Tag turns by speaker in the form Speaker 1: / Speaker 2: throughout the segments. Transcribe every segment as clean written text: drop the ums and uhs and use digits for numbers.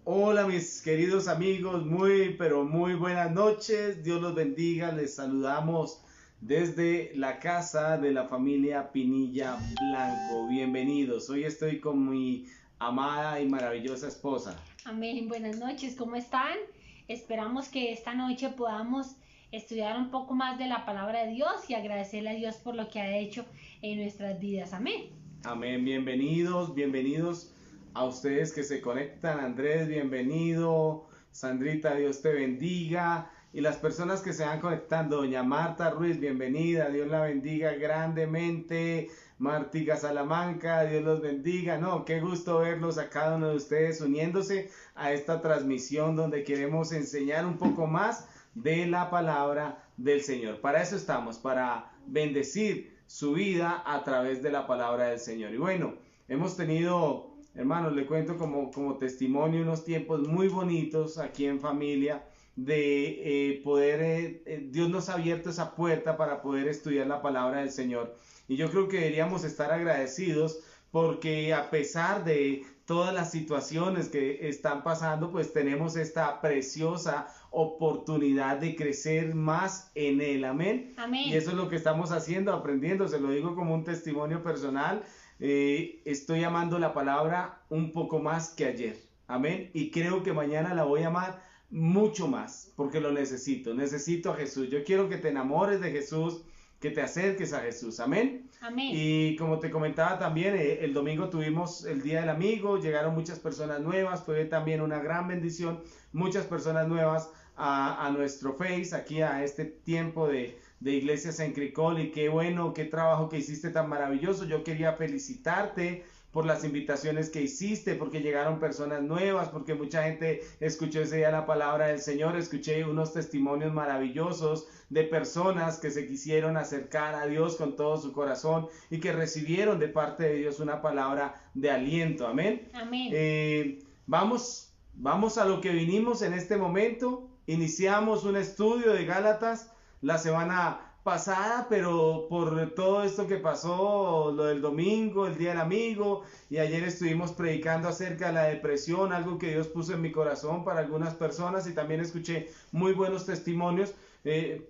Speaker 1: Hola mis queridos amigos, pero muy buenas noches. Dios los bendiga. Les saludamos desde la casa de la familia Pinilla Blanco. Bienvenidos. Hoy estoy con mi amada y maravillosa esposa.
Speaker 2: Amén, buenas noches, ¿cómo están? Esperamos que esta noche podamos estudiar un poco más de la palabra de Dios y agradecerle a Dios por lo que ha hecho en nuestras vidas. Amén.
Speaker 1: Amén. Bienvenidos a ustedes que se conectan. Andrés, bienvenido. Sandrita, Dios te bendiga. Y las personas que se van conectando, doña Marta Ruiz, bienvenida. Dios la bendiga grandemente. Martica Salamanca, Dios los bendiga. No, qué gusto verlos a cada uno de ustedes uniéndose a esta transmisión donde queremos enseñar un poco más de la palabra del Señor. Para eso estamos, para bendecir su vida a través de la palabra del Señor. Y bueno, hemos tenido, hermanos, le cuento como testimonio unos tiempos muy bonitos aquí en familia de Dios nos ha abierto esa puerta para poder estudiar la palabra del Señor. Y yo creo que deberíamos estar agradecidos porque a pesar de todas las situaciones que están pasando, pues tenemos esta preciosa oportunidad de crecer más en Él. Amén.
Speaker 2: Amén.
Speaker 1: Y eso es lo que estamos haciendo, aprendiendo. Se lo digo como un testimonio personal. Estoy amando la palabra un poco más que ayer. Amén. Y creo que mañana la voy a amar mucho más porque lo necesito. Necesito a Jesús. Yo quiero que te enamores de Jesús, que te acerques a Jesús. Amén.
Speaker 2: Amén.
Speaker 1: Y como te comentaba también, el domingo tuvimos el Día del Amigo, llegaron muchas personas nuevas, fue también una gran bendición, muchas personas nuevas a nuestro Face, aquí a este tiempo de Iglesias en Cricol, y qué bueno, qué trabajo que hiciste tan maravilloso. Yo quería felicitarte por las invitaciones que hiciste, porque llegaron personas nuevas, porque mucha gente escuchó ese día la palabra del Señor. Escuché unos testimonios maravillosos de personas que se quisieron acercar a Dios con todo su corazón y que recibieron de parte de Dios una palabra de aliento. Amén.
Speaker 2: Amén.
Speaker 1: Vamos a lo que vinimos en este momento. Iniciamos un estudio de Gálatas la semana pasada, pero por todo esto que pasó, lo del domingo, el Día del Amigo, y ayer estuvimos predicando acerca de la depresión, algo que Dios puso en mi corazón para algunas personas, y también escuché muy buenos testimonios.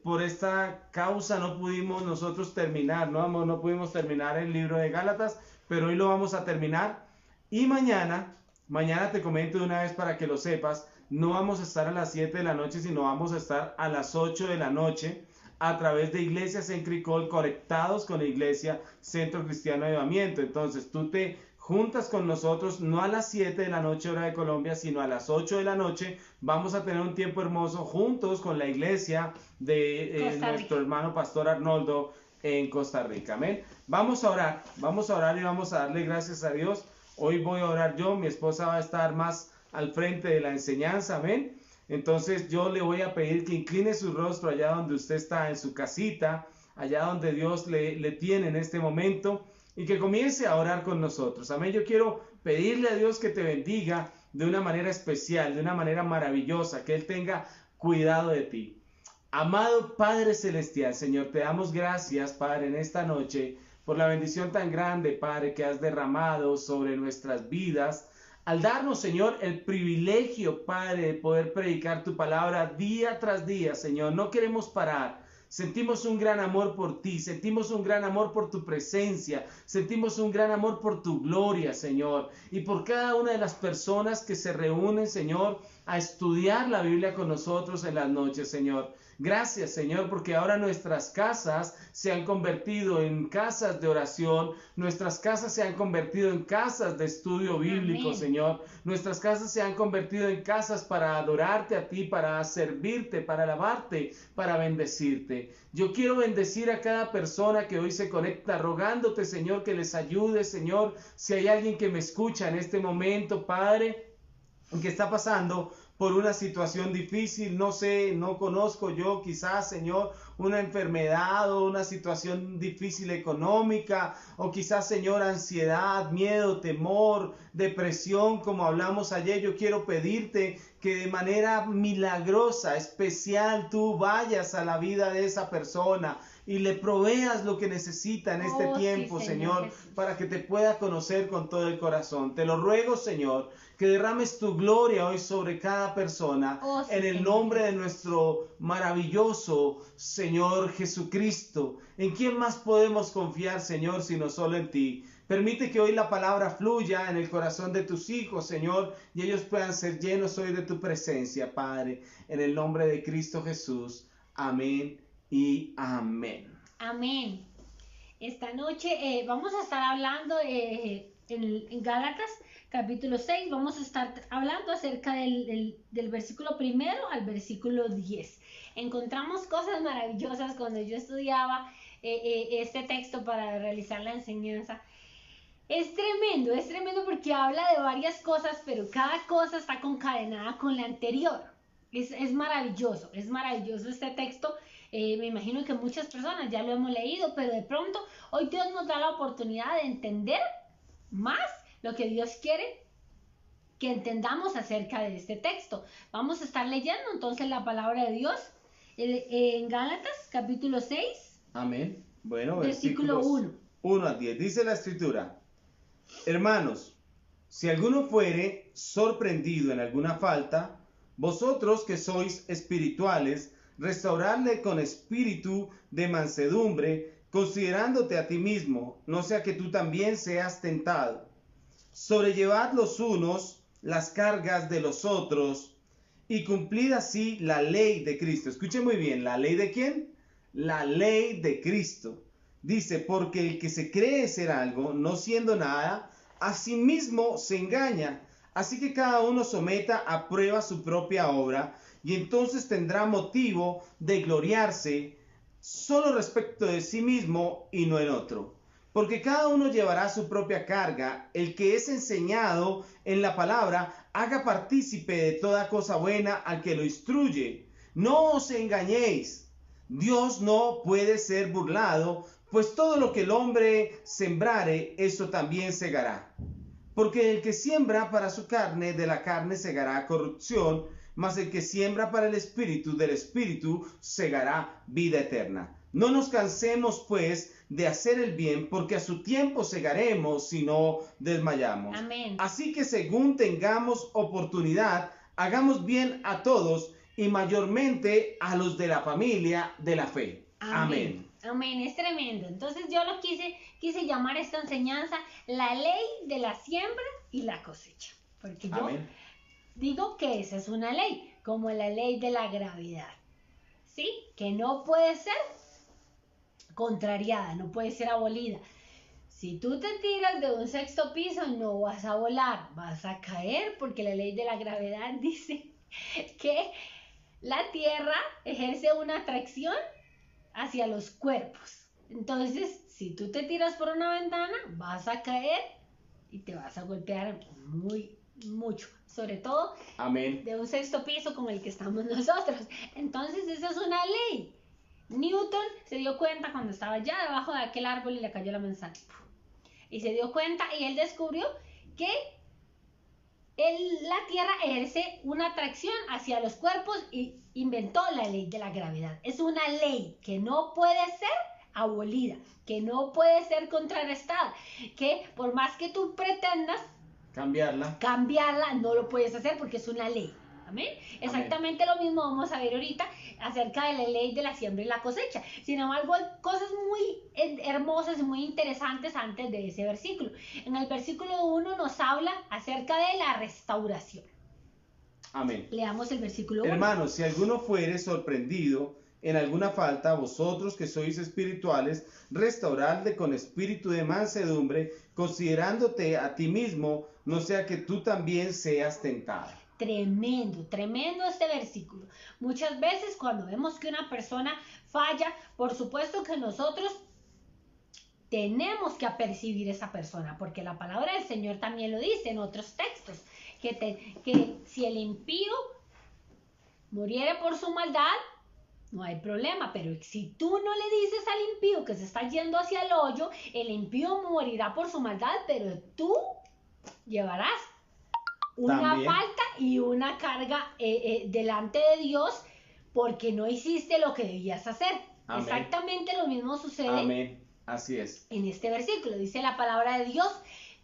Speaker 1: Por esta causa no pudimos nosotros terminar, no pudimos terminar el libro de Gálatas, pero hoy lo vamos a terminar. Y mañana te comento de una vez para que lo sepas, no vamos a estar a las 7 de la noche, sino vamos a estar a las 8 de la noche a través de Iglesias en Cricol, conectados con la Iglesia Centro Cristiano de Avivamiento. Entonces tú te juntas con nosotros, no a las 7 de la noche hora de Colombia, sino a las 8 de la noche. Vamos a tener un tiempo hermoso juntos con la iglesia de nuestro hermano Pastor Arnoldo en Costa Rica. Amén. Vamos a orar y vamos a darle gracias a Dios. Hoy voy a orar yo, mi esposa va a estar más al frente de la enseñanza. Amén. Entonces yo le voy a pedir que incline su rostro allá donde usted está, en su casita, allá donde Dios le tiene en este momento, y que comience a orar con nosotros. Amén. Yo quiero pedirle a Dios que te bendiga de una manera especial, de una manera maravillosa, que Él tenga cuidado de ti. Amado Padre Celestial, Señor, te damos gracias, Padre, en esta noche, por la bendición tan grande, Padre, que has derramado sobre nuestras vidas, al darnos, Señor, el privilegio, Padre, de poder predicar tu palabra día tras día, Señor. No queremos parar. Sentimos un gran amor por ti, sentimos un gran amor por tu presencia, sentimos un gran amor por tu gloria, Señor, y por cada una de las personas que se reúnen, Señor, a estudiar la Biblia con nosotros en las noches, Señor. Gracias, Señor, porque ahora nuestras casas se han convertido en casas de oración, nuestras casas se han convertido en casas de estudio bíblico,
Speaker 2: Amén.
Speaker 1: Señor. Nuestras casas se han convertido en casas para adorarte a ti, para servirte, para alabarte, para bendecirte. Yo quiero bendecir a cada persona que hoy se conecta, rogándote, Señor, que les ayude, Señor. Si hay alguien que me escucha en este momento, Padre, que está pasando por una situación difícil, no sé, no conozco yo, quizás, Señor, una enfermedad o una situación difícil económica, o quizás, Señor, ansiedad, miedo, temor, depresión, como hablamos ayer. Yo quiero pedirte que de manera milagrosa, especial, tú vayas a la vida de esa persona, y le proveas lo que necesita en este
Speaker 2: Oh, sí,
Speaker 1: tiempo, Señor,
Speaker 2: Jesús.
Speaker 1: para que te pueda conocer con todo el corazón. Te lo ruego, Señor, que derrames tu gloria hoy sobre cada persona,
Speaker 2: Oh, sí,
Speaker 1: en el
Speaker 2: Señor
Speaker 1: nombre de
Speaker 2: Jesús.
Speaker 1: nuestro maravilloso Señor Jesucristo. ¿En quién más podemos confiar, Señor, sino solo en ti? Permite que hoy la palabra fluya en el corazón de tus hijos, Señor, y ellos puedan ser llenos hoy de tu presencia, Padre, en el nombre de Cristo Jesús. Amén y amén.
Speaker 2: Amén. Esta noche vamos a estar hablando en Gálatas capítulo 6, vamos a estar hablando acerca del versículo primero al versículo 10. Encontramos cosas maravillosas cuando yo estudiaba este texto para realizar la enseñanza. Es tremendo porque habla de varias cosas, pero cada cosa está concadenada con la anterior. Es maravilloso este texto. Me imagino que muchas personas ya lo hemos leído, pero de pronto hoy Dios nos da la oportunidad de entender más lo que Dios quiere que entendamos acerca de este texto. Vamos a estar leyendo entonces la palabra de Dios en Gálatas capítulo 6.
Speaker 1: Amén. Bueno,
Speaker 2: Versículo
Speaker 1: versículos 1 a 10. Dice la Escritura: Hermanos, si alguno fuere sorprendido en alguna falta, vosotros que sois espirituales, restauradle con espíritu de mansedumbre, considerándote a ti mismo, no sea que tú también seas tentado. Sobrellevad los unos las cargas de los otros y cumplid así la ley de Cristo. Escuche muy bien, ¿la ley de quién? La ley de Cristo. Dice, porque el que se cree ser algo, no siendo nada, a sí mismo se engaña. Así que cada uno someta a prueba su propia obra, y entonces tendrá motivo de gloriarse solo respecto de sí mismo y no en otro. Porque cada uno llevará su propia carga. El que es enseñado en la palabra, haga partícipe de toda cosa buena al que lo instruye. No os engañéis. Dios no puede ser burlado, pues todo lo que el hombre sembrare, eso también segará. Porque el que siembra para su carne, de la carne segará corrupción, mas el que siembra para el espíritu, del espíritu segará vida eterna. No nos cansemos, pues, de hacer el bien, porque a su tiempo segaremos si no desmayamos.
Speaker 2: Amén.
Speaker 1: Así que según tengamos oportunidad, hagamos bien a todos y mayormente a los de la familia de la fe. Amén.
Speaker 2: Amén, es tremendo. Entonces yo lo quise llamar esta enseñanza la ley de la siembra y la cosecha. Porque yo digo que esa es una ley, como la ley de la gravedad. ¿Sí? Que no puede ser contrariada, no puede ser abolida. Si tú te tiras de un sexto piso, no vas a volar, vas a caer, porque la ley de la gravedad dice que la Tierra ejerce una atracción hacia los cuerpos. Entonces, si tú te tiras por una ventana, vas a caer y te vas a golpear mucho. Sobre todo
Speaker 1: Amén.
Speaker 2: de un sexto piso como el que estamos nosotros. Entonces, esa es una ley. Newton se dio cuenta cuando estaba ya debajo de aquel árbol y le cayó la manzana. Y se dio cuenta y él descubrió que la Tierra ejerce una atracción hacia los cuerpos y inventó la ley de la gravedad. Es una ley que no puede ser abolida, que no puede ser contrarrestada, que por más que tú pretendas cambiarla, no lo puedes hacer porque es una ley. ¿Amén? Exactamente lo mismo vamos a ver ahorita acerca de la ley de la siembra y la cosecha. Sin embargo, hay cosas muy hermosas y muy interesantes antes de ese versículo. En el versículo 1 nos habla acerca de la restauración.
Speaker 1: Amén.
Speaker 2: Leamos el versículo 1.
Speaker 1: Hermanos, si alguno fuere sorprendido en alguna falta, vosotros que sois espirituales, restauradle con espíritu de mansedumbre, considerándote a ti mismo, no sea que tú también seas tentado.
Speaker 2: Tremendo este versículo. Muchas veces cuando vemos que una persona falla, por supuesto que nosotros tenemos que apercibir esa persona, porque la palabra del Señor también lo dice en otros textos, que si el impío muriere por su maldad, no hay problema, pero si tú no le dices al impío que se está yendo hacia el hoyo, el impío morirá por su maldad, pero tú llevarás una falta y una carga delante de Dios porque no hiciste lo que debías hacer.
Speaker 1: Amén.
Speaker 2: Exactamente lo mismo sucede
Speaker 1: Amén. Así es.
Speaker 2: en este versículo. Dice la palabra de Dios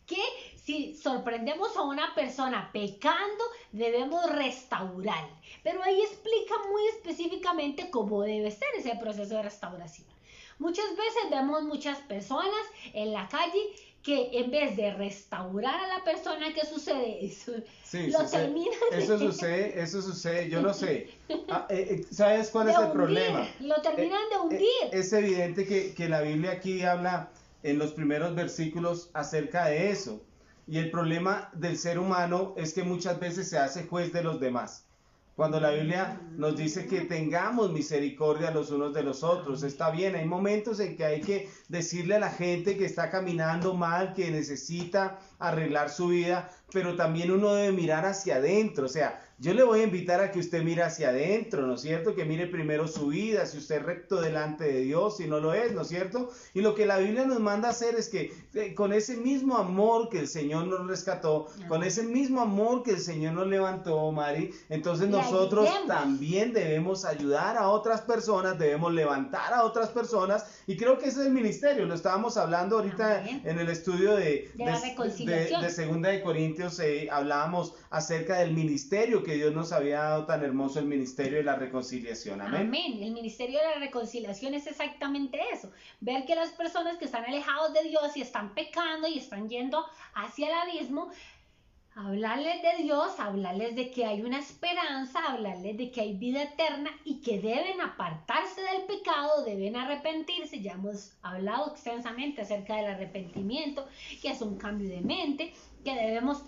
Speaker 2: que si sorprendemos a una persona pecando, debemos restaurar. Pero ahí explica muy específicamente cómo debe ser ese proceso de restauración. Muchas veces vemos muchas personas en la calle que en vez de restaurar a la persona, ¿qué sucede? Eso
Speaker 1: Sí,
Speaker 2: lo terminan
Speaker 1: eso sucede, yo no sé. ¿Sabes cuál es el problema?
Speaker 2: Lo terminan de hundir.
Speaker 1: Es evidente que la Biblia aquí habla en los primeros versículos acerca de eso. Y el problema del ser humano es que muchas veces se hace juez de los demás. Cuando la Biblia nos dice que tengamos misericordia los unos de los otros, está bien, hay momentos en que hay que decirle a la gente que está caminando mal, que necesita arreglar su vida, pero también uno debe mirar hacia adentro, o sea, yo le voy a invitar a que usted mire hacia adentro, ¿no es cierto? Que mire primero su vida, si usted es recto delante de Dios, si no lo es, ¿no es cierto? Y lo que la Biblia nos manda a hacer es que con ese mismo amor que el Señor nos rescató, con ese mismo amor que el Señor nos levantó, Mari, entonces nosotros también debemos ayudar a otras personas, debemos levantar a otras personas, y creo que ese es el ministerio, lo estábamos hablando ahorita en el estudio de Segunda de Corintios, hablábamos acerca del ministerio que Dios nos había dado tan hermoso, el ministerio de la reconciliación. Amén.
Speaker 2: Amén. El ministerio de la reconciliación es exactamente eso. Ver que las personas que están alejados de Dios y están pecando y están yendo hacia el abismo, hablarles de Dios, hablarles de que hay una esperanza, hablarles de que hay vida eterna y que deben apartarse del pecado, deben arrepentirse. Ya hemos hablado extensamente acerca del arrepentimiento, que es un cambio de mente, que debemos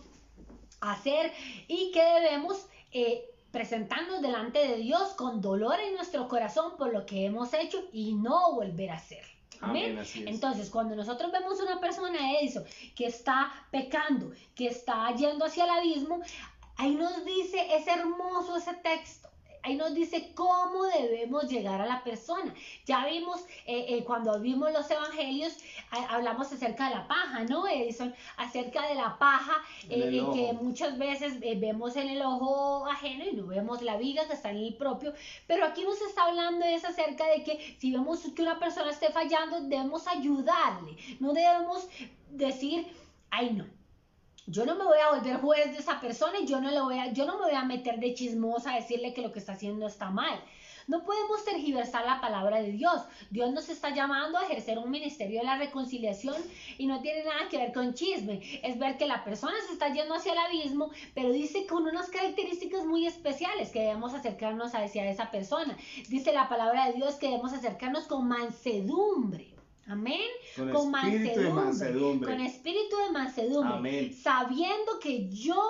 Speaker 2: hacer y que debemos presentarnos delante de Dios con dolor en nuestro corazón por lo que hemos hecho y no volver a hacer. Amén. Entonces, cuando nosotros vemos una persona eso, que está pecando, que está yendo hacia el abismo, ahí nos dice, es hermoso ese texto. Ahí nos dice cómo debemos llegar a la persona. Ya vimos, cuando vimos los evangelios, hablamos acerca de la paja, ¿no, Edison? Acerca de la paja que muchas veces vemos en el ojo ajeno y no vemos la viga que está en el propio. Pero aquí nos está hablando acerca de que si vemos que una persona esté fallando, debemos ayudarle. No debemos decir, ay no, yo no me voy a volver juez de esa persona y yo no me voy a meter de chismosa a decirle que lo que está haciendo está mal. No podemos tergiversar la palabra de Dios. Dios nos está llamando a ejercer un ministerio de la reconciliación y no tiene nada que ver con chisme. Es ver que la persona se está yendo hacia el abismo, pero dice con unas características muy especiales que debemos acercarnos hacia esa persona. Dice la palabra de Dios que debemos acercarnos con mansedumbre. Amén.
Speaker 1: Con espíritu de mansedumbre.
Speaker 2: Con espíritu de mansedumbre.
Speaker 1: Amén.
Speaker 2: Sabiendo que yo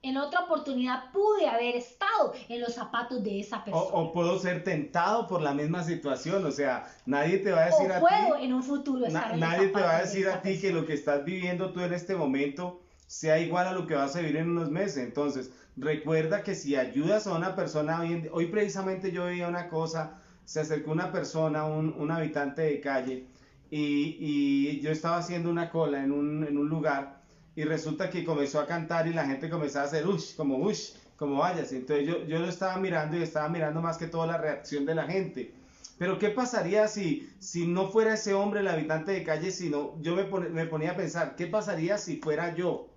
Speaker 2: en otra oportunidad pude haber estado en los zapatos de esa persona.
Speaker 1: O puedo ser tentado por la misma situación. O sea, nadie te va a decir a ti.
Speaker 2: O puedo en un futuro estar en los
Speaker 1: nadie te va a
Speaker 2: zapatos
Speaker 1: decir
Speaker 2: de
Speaker 1: a ti
Speaker 2: esa
Speaker 1: que lo que estás viviendo tú en este momento sea igual a lo que vas a vivir en unos meses. Entonces, recuerda que si ayudas a una persona, hoy precisamente yo veía una cosa, se acercó una persona, un habitante de calle, y yo estaba haciendo una cola en un lugar y resulta que comenzó a cantar y la gente comenzaba a hacer ush, como vayas. Entonces yo lo estaba mirando y estaba mirando más que todo la reacción de la gente. Pero ¿qué pasaría si no fuera ese hombre el habitante de calle, sino yo me ponía a pensar, ¿qué pasaría si fuera yo?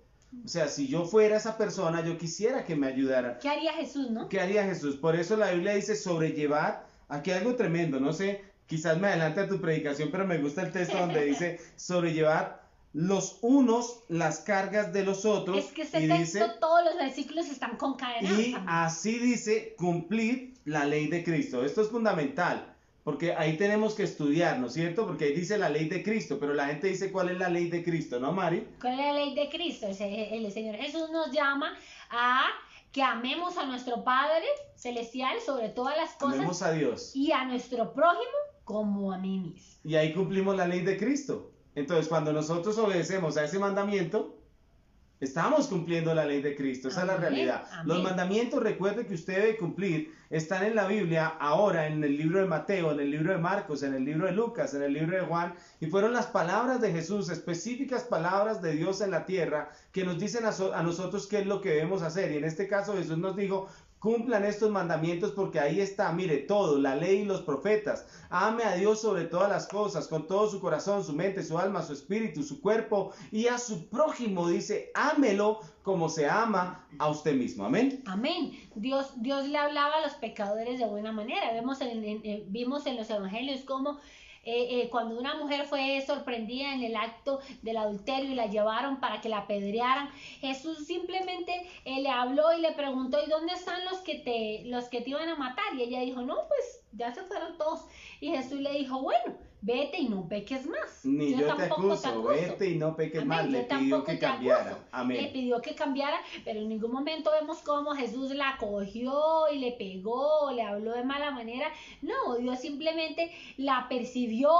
Speaker 1: O sea, si yo fuera esa persona, yo quisiera que me ayudara.
Speaker 2: ¿Qué haría Jesús, no?
Speaker 1: ¿Qué haría Jesús? Por eso la Biblia dice sobrellevar, aquí algo tremendo, no sé, quizás me adelante a tu predicación, pero me gusta el texto donde dice sobrellevar los unos las cargas de los otros.
Speaker 2: Es que ese texto, dice, todos los versículos están concadenados.
Speaker 1: Y así dice, cumplir la ley de Cristo. Esto es fundamental, porque ahí tenemos que estudiar, ¿no es cierto? Porque ahí dice la ley de Cristo, pero la gente dice cuál es la ley de Cristo, ¿no, Mari?
Speaker 2: ¿Cuál es la ley de Cristo? El Señor Jesús nos llama a que amemos a nuestro Padre Celestial sobre todas las cosas.
Speaker 1: Amemos a Dios.
Speaker 2: Y a nuestro prójimo como a mí mismo.
Speaker 1: Y ahí cumplimos la ley de Cristo. Entonces, cuando nosotros obedecemos a ese mandamiento, estamos cumpliendo la ley de Cristo. Esa es la realidad. Amén. Los mandamientos, recuerde que usted debe cumplir, están en la Biblia ahora, en el libro de Mateo, en el libro de Marcos, en el libro de Lucas, en el libro de Juan, y fueron las palabras de Jesús, específicas palabras de Dios en la tierra, que nos dicen a nosotros qué es lo que debemos hacer. Y en este caso Jesús nos dijo, cumplan estos mandamientos porque ahí está, mire, todo, la ley y los profetas. Ame a Dios sobre todas las cosas, con todo su corazón, su mente, su alma, su espíritu, su cuerpo, y a su prójimo, dice, ámelo como se ama a usted mismo. Amén.
Speaker 2: Amén. Dios le hablaba a los pecadores de buena manera. Vimos en los evangelios cómo cuando una mujer fue sorprendida en el acto del adulterio y la llevaron para que la apedrearan, Jesús simplemente le habló y le preguntó, ¿y dónde están los que te iban a matar? Y ella dijo, no, pues ya se fueron todos. Y Jesús le dijo, bueno, vete y no peques más.
Speaker 1: Ni yo te acuso, vete y no peques más. Le pidió que cambiara. Amén.
Speaker 2: Le pidió que cambiara, pero en ningún momento vemos cómo Jesús la cogió y le pegó, le habló de mala manera. No, Dios simplemente la percibió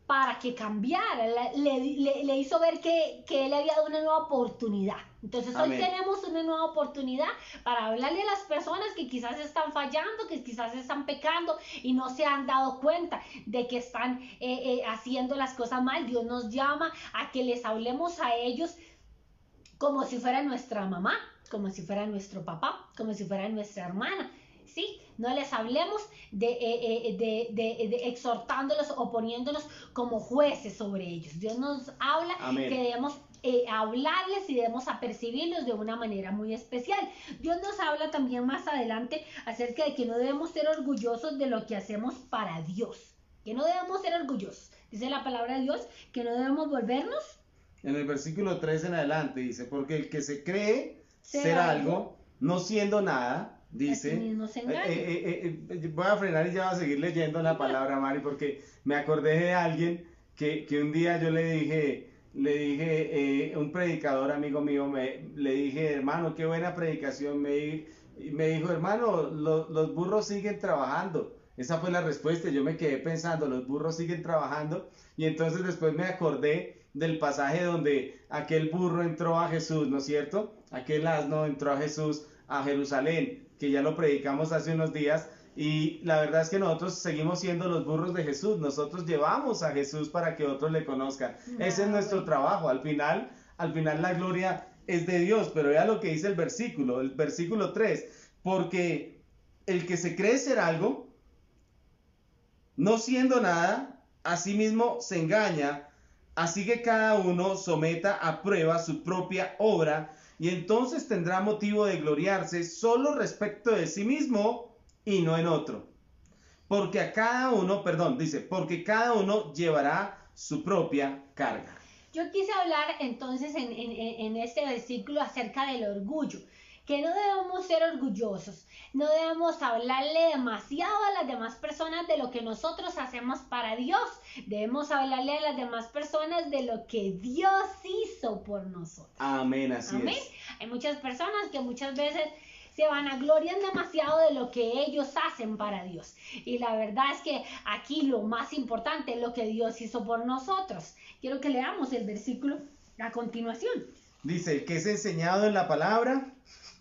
Speaker 2: para que cambiara, le hizo ver que Él le había dado una nueva oportunidad. Entonces
Speaker 1: Amén.
Speaker 2: Hoy tenemos una nueva oportunidad para hablarle a las personas que quizás están fallando, que quizás están pecando y no se han dado cuenta de que están haciendo las cosas mal. Dios nos llama a que les hablemos a ellos como si fuera nuestra mamá, como si fuera nuestro papá, como si fuera nuestra hermana. ¿Sí? No les hablemos de exhortándolos o poniéndonos como jueces sobre ellos. Dios nos habla.
Speaker 1: Amén.
Speaker 2: Que debemos hablarles y debemos apercibirlos de una manera muy especial. Dios nos habla también más adelante acerca de que no debemos ser orgullosos de lo que hacemos para Dios. Que no debemos ser orgullosos. Dice la palabra de Dios que no debemos volvernos.
Speaker 1: En el versículo 3 en adelante dice, porque el que se cree ser algo, no siendo nada, dice,
Speaker 2: mismo se engaña.
Speaker 1: Voy a frenar y ya voy a seguir leyendo la palabra, Mari, porque me acordé de alguien que un día yo le dije, un predicador amigo mío, le dije, hermano, qué buena predicación, me dijo, hermano, los burros siguen trabajando. Esa fue la respuesta, yo me quedé pensando, los burros siguen trabajando, y entonces después me acordé del pasaje donde aquel burro entró a Jesús, ¿no es cierto? Aquel asno entró a Jesús a Jerusalén, que ya lo predicamos hace unos días, y la verdad es que nosotros seguimos siendo los burros de Jesús, nosotros llevamos a Jesús para que otros le conozcan. Ese es nuestro trabajo, al final la gloria es de Dios, pero vea lo que dice el versículo 3, porque el que se cree ser algo, no siendo nada, a sí mismo se engaña, así que cada uno someta a prueba su propia obra, y entonces tendrá motivo de gloriarse solo respecto de sí mismo y no en otro. Porque cada uno llevará su propia carga.
Speaker 2: Yo quise hablar entonces en este versículo acerca del orgullo, que no debemos ser orgullosos, no debemos hablarle demasiado a las demás personas de lo que nosotros hacemos para Dios, debemos hablarle a las demás personas de lo que Dios hizo por nosotros.
Speaker 1: Amén, así
Speaker 2: Amén.
Speaker 1: es.
Speaker 2: Hay muchas personas que muchas veces se vanaglorian demasiado de lo que ellos hacen para Dios. Y la verdad es que aquí lo más importante es lo que Dios hizo por nosotros. Quiero que leamos el versículo a continuación.
Speaker 1: Dice, el que es enseñado en la palabra,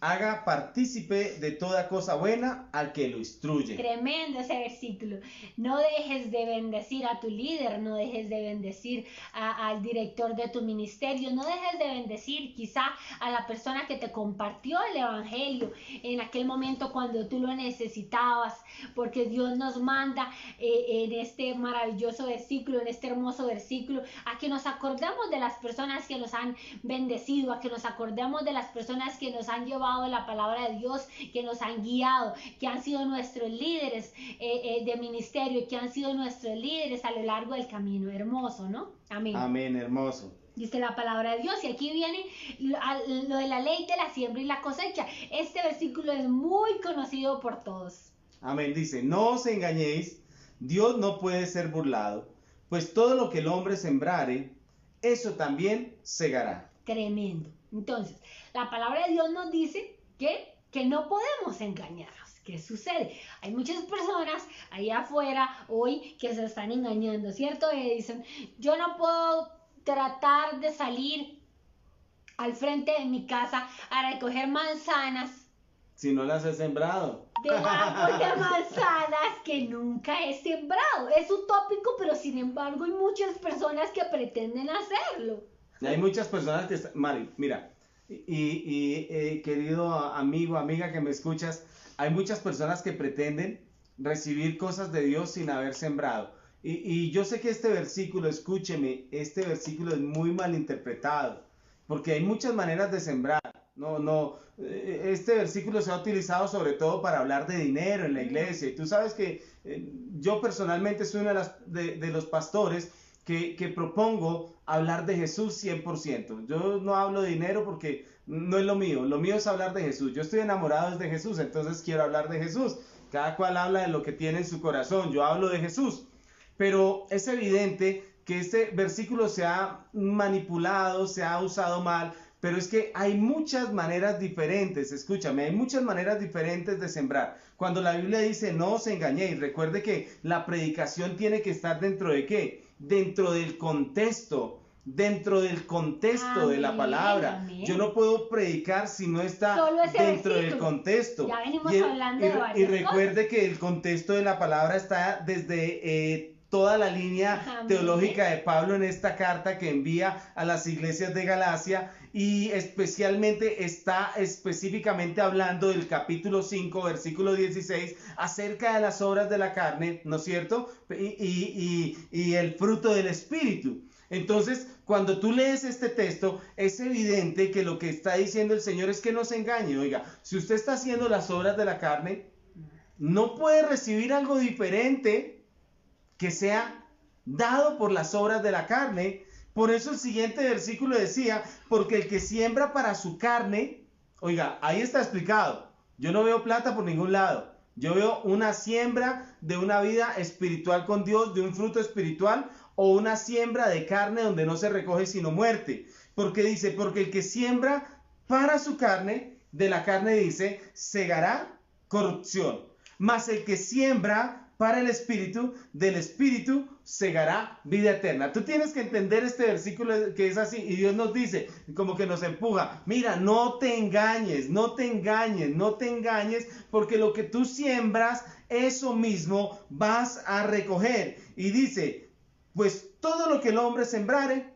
Speaker 1: haga partícipe de toda cosa buena al que lo instruye.
Speaker 2: Tremendo ese versículo. No dejes de bendecir a tu líder, no dejes de bendecir al director de tu ministerio, no dejes de bendecir quizá a la persona que te compartió el evangelio en aquel momento cuando tú lo necesitabas, porque Dios nos manda en este maravilloso versículo, en este hermoso versículo, a que nos acordemos de las personas que nos han bendecido, a que nos acordemos de las personas que nos han llevado la palabra de Dios, que nos han guiado, que han sido nuestros líderes de ministerio, que han sido nuestros líderes a lo largo del camino. Hermoso, ¿no? Amén.
Speaker 1: Amén, hermoso.
Speaker 2: Dice la palabra de Dios, y aquí viene lo de la ley de la siembra y la cosecha. Este versículo es muy conocido por todos.
Speaker 1: Amén, dice, no os engañéis, Dios no puede ser burlado, pues todo lo que el hombre sembrare, eso también segará.
Speaker 2: Tremendo. Entonces, la palabra de Dios nos dice que no podemos engañarnos. ¿Qué sucede? Hay muchas personas allá afuera hoy que se están engañando, ¿cierto? Y dicen, yo no puedo tratar de salir al frente de mi casa a recoger manzanas.
Speaker 1: Si no las he sembrado.
Speaker 2: De árbol de manzanas que nunca he sembrado. Es utópico, pero sin embargo hay muchas personas que pretenden hacerlo.
Speaker 1: Hay muchas personas que... Mari, mira, Querido amigo, amiga que me escuchas, hay muchas personas que pretenden recibir cosas de Dios sin haber sembrado. Y yo sé que este versículo, escúcheme, este versículo es muy mal interpretado, porque hay muchas maneras de sembrar. Este versículo se ha utilizado sobre todo para hablar de dinero en la iglesia. Y tú sabes que yo personalmente soy uno de los pastores que propongo hablar de Jesús 100%. Yo no hablo de dinero porque no es lo mío es hablar de Jesús. Yo estoy enamorado de Jesús, entonces quiero hablar de Jesús. Cada cual habla de lo que tiene en su corazón, yo hablo de Jesús. Pero es evidente que este versículo se ha manipulado, se ha usado mal, pero es que hay muchas maneras diferentes, escúchame, hay muchas maneras diferentes de sembrar. Cuando la Biblia dice no os engañéis, recuerde que la predicación tiene que estar dentro de ¿qué? Dentro del contexto de la palabra.
Speaker 2: Amén.
Speaker 1: Yo no puedo predicar si no está dentro del contexto.
Speaker 2: Ya venimos hablando de varias
Speaker 1: y recuerde
Speaker 2: cosas.
Speaker 1: Que el contexto de la palabra está desde toda la línea
Speaker 2: Amén.
Speaker 1: teológica de Pablo en esta carta que envía a las iglesias de Galacia, y especialmente está específicamente hablando del capítulo 5, versículo 16, acerca de las obras de la carne, ¿no es cierto? Y el fruto del Espíritu. Entonces, cuando tú lees este texto, es evidente que lo que está diciendo el Señor es que no se engañe. Oiga, si usted está haciendo las obras de la carne, no puede recibir algo diferente que sea dado por las obras de la carne. Por eso el siguiente versículo decía, porque el que siembra para su carne, oiga, ahí está explicado. Yo no veo plata por ningún lado. Yo veo una siembra de una vida espiritual con Dios, de un fruto espiritual, o una siembra de carne donde no se recoge sino muerte. Porque dice, porque el que siembra para su carne, de la carne dice, segará corrupción. Mas el que siembra para el Espíritu, del Espíritu segará vida eterna. Tú tienes que entender este versículo que es así, y Dios nos dice, como que nos empuja, mira, no te engañes, no te engañes, no te engañes, porque lo que tú siembras, eso mismo vas a recoger. Y dice, pues todo lo que el hombre sembrare,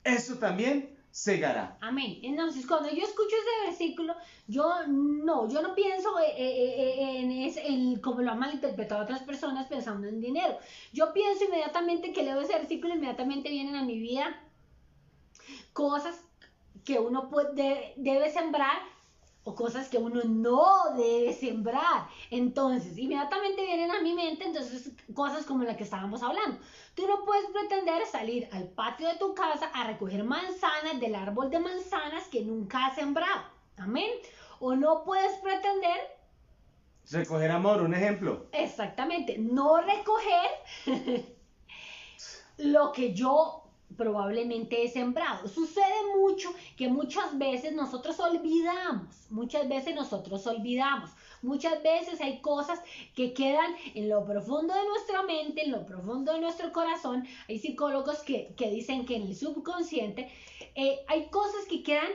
Speaker 1: eso también segará.
Speaker 2: Amén. Entonces, cuando yo escucho ese versículo, yo no pienso como lo han malinterpretado otras personas pensando en dinero. Yo pienso inmediatamente que leo ese versículo, inmediatamente vienen a mi vida cosas que uno debe sembrar o cosas que uno no debe sembrar. Entonces, inmediatamente vienen a mi mente entonces cosas como la que estábamos hablando. Tú no puedes pretender salir al patio de tu casa a recoger manzanas del árbol de manzanas que nunca has sembrado. Amén. O no puedes pretender
Speaker 1: recoger amor, un ejemplo.
Speaker 2: Exactamente, no recoger lo que yo probablemente he sembrado. Sucede mucho que muchas veces nosotros olvidamos, muchas veces hay cosas que quedan en lo profundo de nuestra mente, en lo profundo de nuestro corazón. Hay psicólogos que dicen que en el subconsciente hay cosas que quedan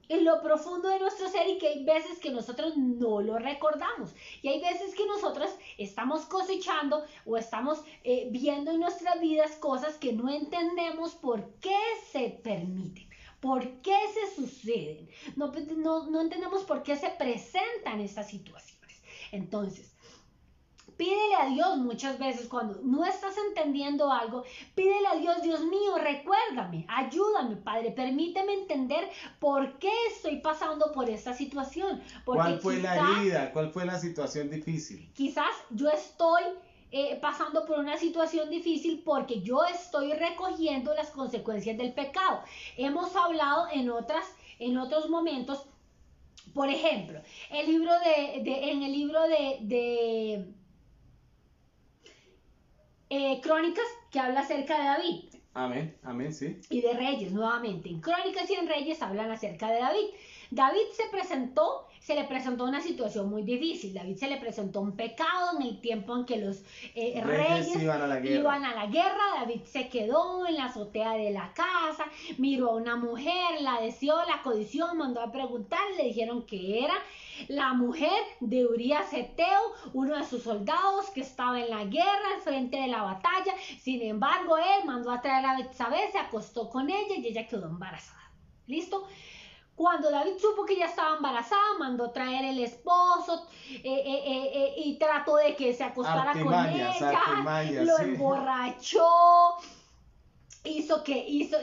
Speaker 2: en lo profundo de nuestro ser y que hay veces que nosotros no lo recordamos y hay veces que nosotros estamos cosechando o estamos viendo en nuestras vidas cosas que no entendemos por qué se permiten, por qué se suceden, no entendemos por qué se presentan estas situaciones. Entonces, pídele a Dios muchas veces cuando no estás entendiendo algo, pídele a Dios, Dios mío, recuérdame, ayúdame, Padre, permíteme entender por qué estoy pasando por esta situación. Porque
Speaker 1: ¿cuál fue la herida? ¿Cuál fue la situación difícil?
Speaker 2: Quizás yo estoy pasando por una situación difícil porque yo estoy recogiendo las consecuencias del pecado. Hemos hablado en otros momentos, por ejemplo, en el libro de Crónicas, que habla acerca de David.
Speaker 1: Amén, amén, sí.
Speaker 2: Y de Reyes, nuevamente. En Crónicas y en Reyes hablan acerca de David. David se le presentó una situación muy difícil. David se le presentó un pecado en el tiempo en que los reyes iban a la guerra. David se quedó en la azotea de la casa, miró a una mujer, la deseó, la codició, mandó a preguntar, le dijeron que era la mujer de Urías Eteo, uno de sus soldados que estaba en la guerra al frente de la batalla. Sin embargo, él mandó a traer a Betsabé, se acostó con ella y ella quedó embarazada. ¿Listo? Cuando David supo que ella estaba embarazada, mandó traer el esposo y trató de que se acostara
Speaker 1: Artimañas,
Speaker 2: con ella,
Speaker 1: artimañas,
Speaker 2: lo
Speaker 1: sí.
Speaker 2: emborrachó,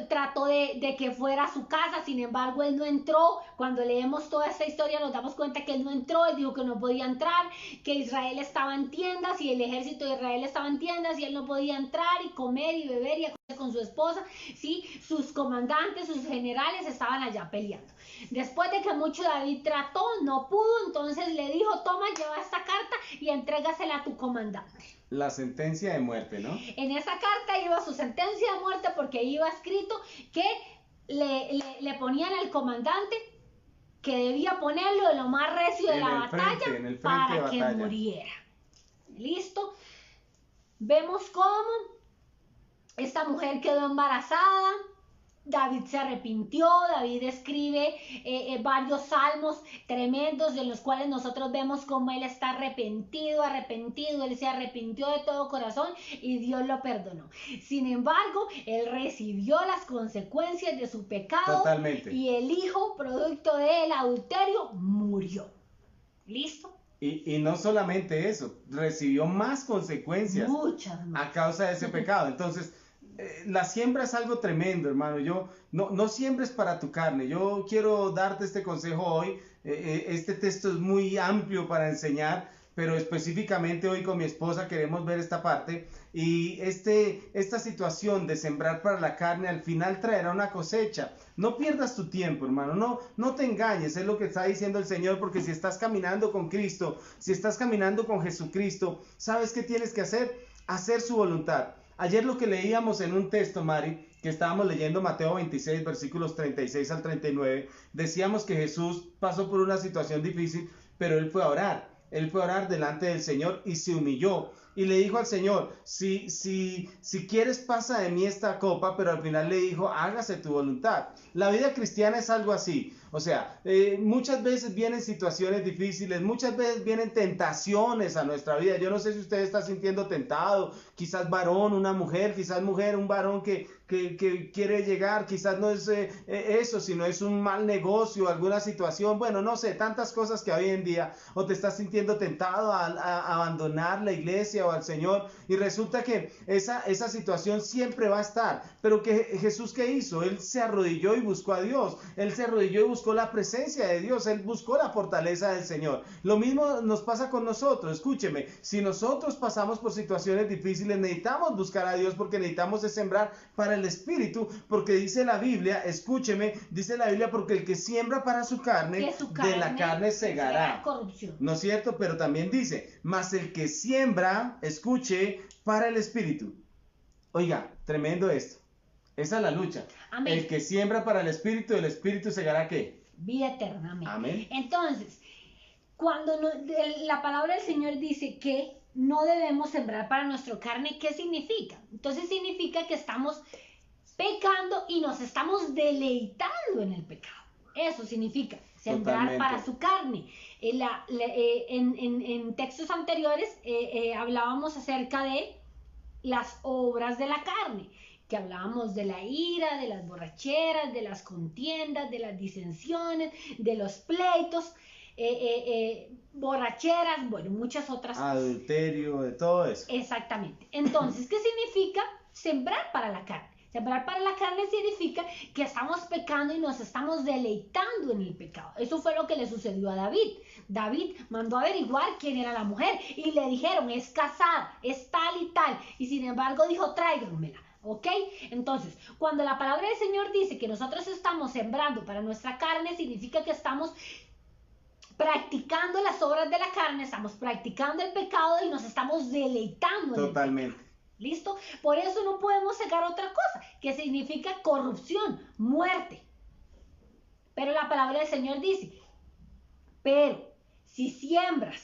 Speaker 2: trató de que fuera a su casa. Sin embargo, él no entró. Cuando leemos toda esta historia nos damos cuenta que él no entró. Él dijo que no podía entrar, que Israel estaba en tiendas y el ejército de Israel estaba en tiendas y él no podía entrar y comer y beber y acostarse con su esposa, ¿sí? Sus comandantes, sus generales estaban allá peleando. Después de que mucho David trató, no pudo, entonces le dijo: toma, lleva esta carta y entrégasela a tu comandante.
Speaker 1: La sentencia de muerte, ¿no?
Speaker 2: En esa carta iba su sentencia de muerte, porque iba escrito que le ponían al comandante que debía ponerlo en lo más recio de la batalla
Speaker 1: en el frente
Speaker 2: para
Speaker 1: de
Speaker 2: que
Speaker 1: batalla.
Speaker 2: muriera. ¿Listo? Vemos cómo esta mujer quedó embarazada. David se arrepintió. David escribe varios salmos tremendos en los cuales nosotros vemos cómo él está arrepentido, él se arrepintió de todo corazón y Dios lo perdonó. Sin embargo, él recibió las consecuencias de su pecado.
Speaker 1: Totalmente.
Speaker 2: Y el hijo, producto del adulterio, murió. ¿Listo?
Speaker 1: Y no solamente eso, recibió más consecuencias.
Speaker 2: Muchas más.
Speaker 1: A causa de ese pecado. Entonces, la siembra es algo tremendo, hermano. No siembres para tu carne. Yo quiero darte este consejo hoy. Este texto es muy amplio para enseñar, pero específicamente hoy con mi esposa queremos ver esta parte. Y esta situación de sembrar para la carne al final traerá una cosecha. No pierdas tu tiempo, hermano. No te engañes, es lo que está diciendo el Señor, porque si estás caminando con Cristo, si estás caminando con Jesucristo, ¿sabes qué tienes que hacer? Hacer su voluntad. Ayer lo que leíamos en un texto, Mari, que estábamos leyendo Mateo 26, versículos 36 al 39, decíamos que Jesús pasó por una situación difícil, pero él fue a orar. Él fue a orar delante del Señor y se humilló. Y le dijo al Señor: si quieres, pasa de mí esta copa, pero al final le dijo: hágase tu voluntad. La vida cristiana es algo así. O sea, muchas veces vienen situaciones difíciles, muchas veces vienen tentaciones a nuestra vida. Yo no sé si usted está sintiendo tentado, quizás varón, una mujer, quizás mujer, un varón que quiere llegar, quizás no es eso, sino es un mal negocio, alguna situación, bueno, no sé, tantas cosas que hoy en día, o te estás sintiendo tentado a abandonar la iglesia o al Señor, y resulta que esa situación siempre va a estar. Pero que Jesús, ¿qué hizo? Él se arrodilló y buscó a Dios, él se arrodilló y buscó la presencia de Dios, él buscó la fortaleza del Señor. Lo mismo nos pasa con nosotros. Escúcheme, si nosotros pasamos por situaciones difíciles, necesitamos buscar a Dios, porque necesitamos sembrar para el Espíritu, porque dice la Biblia, escúcheme, dice la Biblia: porque el que siembra para su carne, de la carne segará.
Speaker 2: Corrupción.
Speaker 1: ¿No es cierto? Pero también dice: mas el que siembra, escuche, para el Espíritu. Oiga, tremendo esto. Esa es la lucha.
Speaker 2: Amén.
Speaker 1: El que siembra para el Espíritu segará ¿qué?
Speaker 2: Vida eterna. Amén.
Speaker 1: Amén.
Speaker 2: Entonces, cuando la palabra del Señor dice que no debemos sembrar para nuestra carne, ¿qué significa? Entonces significa que estamos pecando y nos estamos deleitando en el pecado. Eso significa sembrar. Totalmente. Para su carne. En textos anteriores hablábamos acerca de las obras de la carne, que hablábamos de la ira, de las borracheras, de las contiendas, de las disensiones, de los pleitos, borracheras, bueno, muchas otras cosas.
Speaker 1: Adulterio, de todo eso.
Speaker 2: Exactamente. Entonces, ¿qué significa sembrar para la carne? Sembrar para la carne significa que estamos pecando y nos estamos deleitando en el pecado. Eso fue lo que le sucedió a David. David mandó a averiguar quién era la mujer y le dijeron: es casada, es tal y tal. Y sin embargo dijo: tráiganmela. ¿Ok? Entonces, cuando la palabra del Señor dice que nosotros estamos sembrando para nuestra carne, significa que estamos practicando las obras de la carne, estamos practicando el pecado y nos estamos deleitando.
Speaker 1: Totalmente.
Speaker 2: ¿Listo? Por eso no podemos cegar otra cosa, que significa corrupción, muerte. Pero la palabra del Señor dice: pero si siembras,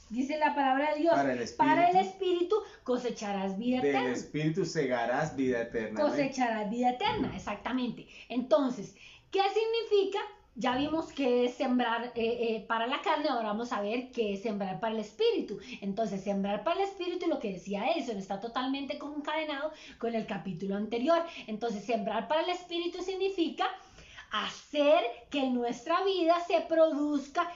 Speaker 2: dice la palabra de Dios, para el Espíritu, cosecharás vida eterna.
Speaker 1: Del Espíritu segarás vida eterna.
Speaker 2: Cosecharás vida eterna, exactamente. Entonces, ¿qué significa? Ya vimos que es sembrar para la carne, ahora vamos a ver qué es sembrar para el Espíritu. Entonces, sembrar para el Espíritu, lo que decía Edison, está totalmente concadenado con el capítulo anterior. Entonces, sembrar para el Espíritu significa hacer que en nuestra vida se produzca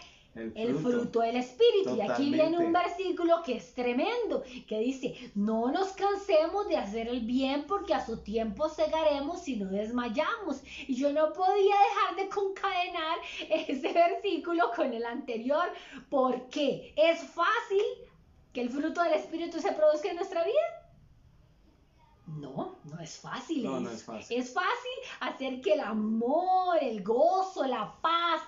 Speaker 2: el fruto del Espíritu.
Speaker 1: Totalmente.
Speaker 2: Y aquí viene un versículo que es tremendo, que dice, no nos cansemos de hacer el bien porque a su tiempo segaremos si no desmayamos. Y yo no podía dejar de concadenar ese versículo con el anterior, porque es fácil que el fruto del Espíritu se produzca en nuestra vida. No, no es fácil.
Speaker 1: No es fácil.
Speaker 2: Es fácil hacer que el amor, el gozo, la paz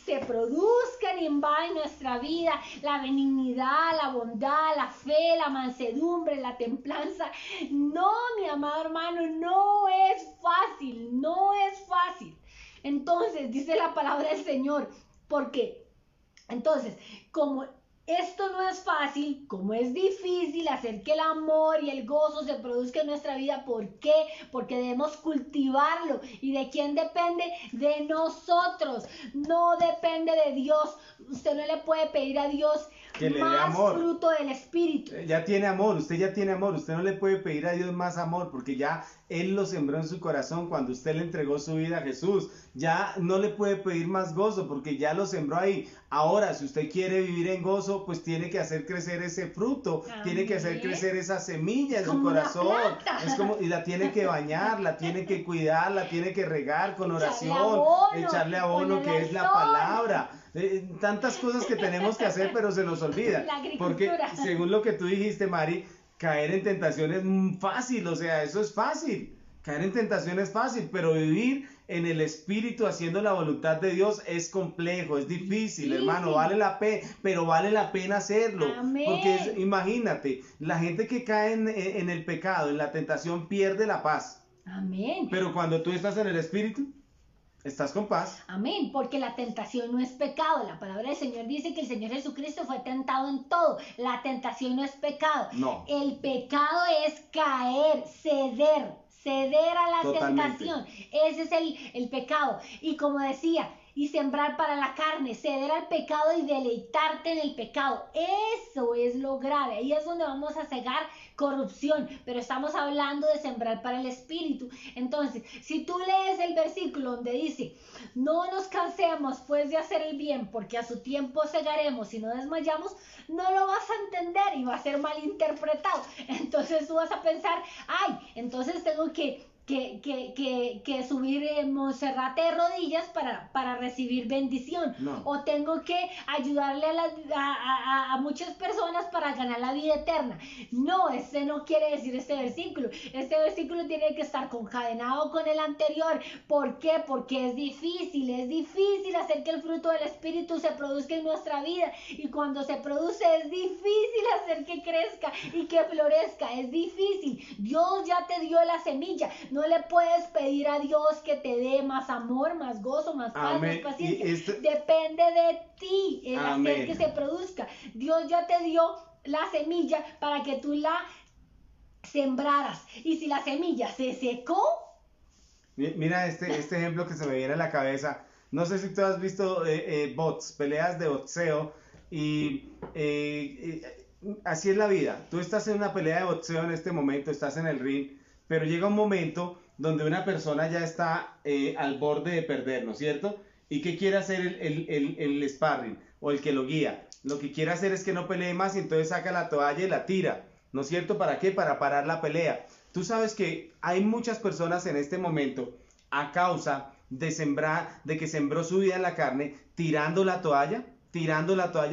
Speaker 2: se produzcan y invaden nuestra vida, la benignidad, la bondad, la fe, la mansedumbre, la templanza. No, mi amado hermano, no es fácil, no es fácil. Entonces, dice la palabra del Señor, porque entonces, como esto no es fácil, como es difícil hacer que el amor y el gozo se produzca en nuestra vida, ¿por qué? Porque debemos cultivarlo. ¿Y de quién depende? De nosotros. No depende de Dios. Usted no le puede pedir a Dios
Speaker 1: que le dé
Speaker 2: más
Speaker 1: amor.
Speaker 2: Fruto del Espíritu.
Speaker 1: Ya tiene amor, usted ya tiene amor, usted no le puede pedir a Dios más amor porque ya Él lo sembró en su corazón cuando usted le entregó su vida a Jesús. Ya no le puede pedir más gozo porque ya lo sembró ahí. Ahora, si usted quiere vivir en gozo, pues tiene que hacer crecer ese fruto, tiene que hacer crecer esa semilla en su corazón. Es como, y la tiene que bañar, la tiene que cuidar, la tiene que regar con oración, echarle abono que es la palabra. Tantas cosas que tenemos que hacer, pero se nos olvida. Porque según lo que tú dijiste, Mari, caer en tentación es fácil, o sea, eso es fácil. Caer en tentación es fácil, pero vivir en el Espíritu haciendo la voluntad de Dios es complejo, es difícil, hermano, vale la pena, pero vale la pena hacerlo.
Speaker 2: Amén.
Speaker 1: Porque imagínate, la gente que cae en el pecado, en la tentación, pierde la paz.
Speaker 2: Amén.
Speaker 1: Pero cuando tú estás en el Espíritu, estás con paz.
Speaker 2: Amén, porque la tentación no es pecado. La palabra del Señor dice que el Señor Jesucristo fue tentado en todo. La tentación no es pecado.
Speaker 1: No.
Speaker 2: El pecado es caer, ceder a la tentación. Ese es el pecado. Y como decía, y sembrar para la carne, ceder al pecado y deleitarte en el pecado. Eso es lo grave. Ahí es donde vamos a cegar corrupción, pero estamos hablando de sembrar para el Espíritu. Entonces, si tú lees el versículo donde dice, no nos cansemos pues de hacer el bien, porque a su tiempo segaremos y no desmayamos, no lo vas a entender y va a ser malinterpretado. Entonces tú vas a pensar, ay, entonces tengo que subir Monserrate de rodillas para recibir bendición.
Speaker 1: No.
Speaker 2: O tengo que ayudarle a muchas personas para ganar la vida eterna. No, ese no quiere decir este versículo. Este versículo tiene que estar concadenado con el anterior. ¿Por qué? Porque es difícil hacer que el fruto del Espíritu se produzca en nuestra vida. Y cuando se produce es difícil hacer que crezca y que florezca. Es difícil. Dios ya te dio la semilla. No le puedes pedir a Dios que te dé más amor, más gozo, más paz, más paciencia. Depende de ti el hacer que se produzca. Dios ya te dio la semilla para que tú la sembraras. Y si la semilla se secó...
Speaker 1: Mira este ejemplo que se me viene a la cabeza. No sé si tú has visto peleas de boxeo y así es la vida. Tú estás en una pelea de boxeo en este momento, estás en el ring, pero llega un momento donde una persona ya está al borde de perder, ¿no es cierto? ¿Y qué quiere hacer el sparring o el que lo guía? Lo que quiere hacer es que no pelee más y entonces saca la toalla y la tira, ¿no es cierto? ¿Para qué? Para parar la pelea. Tú sabes que hay muchas personas en este momento a causa de que sembró su vida en la carne, tirando la toalla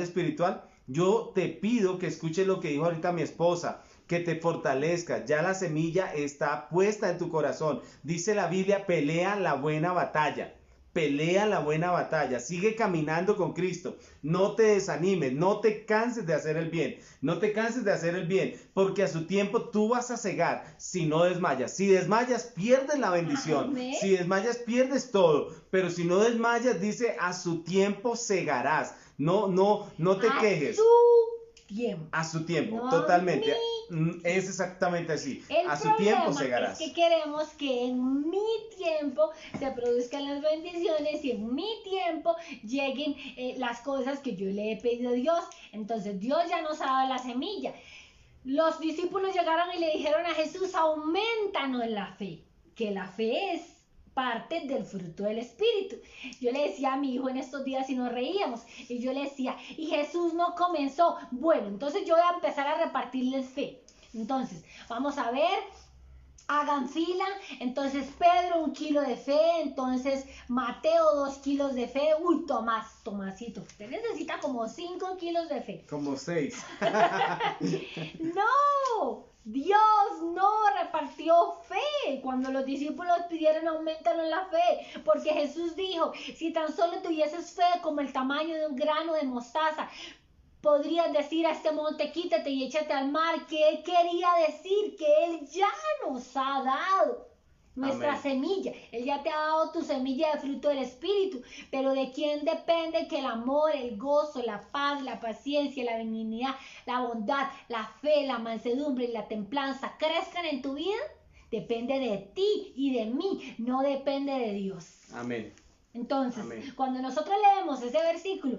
Speaker 1: espiritual. Yo te pido que escuches lo que dijo ahorita mi esposa, que te fortalezca. Ya la semilla está puesta en tu corazón. Dice la Biblia, pelea la buena batalla. Pelea la buena batalla, sigue caminando con Cristo, no te desanimes, no te canses de hacer el bien, no te canses de hacer el bien, porque a su tiempo tú vas a cegar si no desmayas. Si desmayas, pierdes la bendición.
Speaker 2: Amén.
Speaker 1: Si desmayas, pierdes todo, pero si no desmayas, dice, a su tiempo cegarás. No te quejes. A su tiempo, no, totalmente. Es exactamente así.
Speaker 2: A
Speaker 1: su tiempo segarás.
Speaker 2: Es que queremos que en mi tiempo se produzcan las bendiciones y en mi tiempo lleguen las cosas que yo le he pedido a Dios. Entonces Dios ya nos ha dado la semilla. Los discípulos llegaron y le dijeron a Jesús, aumentanos en la fe. Que la fe es parte del fruto del Espíritu. Yo le decía a mi hijo en estos días y nos reíamos, y yo le decía, y Jesús no comenzó, bueno, entonces yo voy a empezar a repartirles fe. Entonces, vamos a ver, hagan fila, entonces Pedro 1 kilo de fe, entonces Mateo 2 kilos de fe, uy, Tomasito, usted necesita como 5 kilos de fe.
Speaker 1: Como 6.
Speaker 2: No, Dios no repartió fe cuando los discípulos pidieron aumentar en la fe, porque Jesús dijo, si tan solo tuvieses fe como el tamaño de un grano de mostaza, podrías decir a este monte, quítate y échate al mar. Que Él quería decir que Él ya nos ha dado nuestra
Speaker 1: Amén.
Speaker 2: semilla. Él ya te ha dado tu semilla de fruto del Espíritu. Pero ¿de quién depende que el amor, el gozo, la paz, la paciencia, la benignidad, la bondad, la fe, la mansedumbre y la templanza crezcan en tu vida? Depende de ti y de mí, no depende de Dios.
Speaker 1: Amén.
Speaker 2: Entonces,
Speaker 1: Amén.
Speaker 2: cuando nosotros leemos ese versículo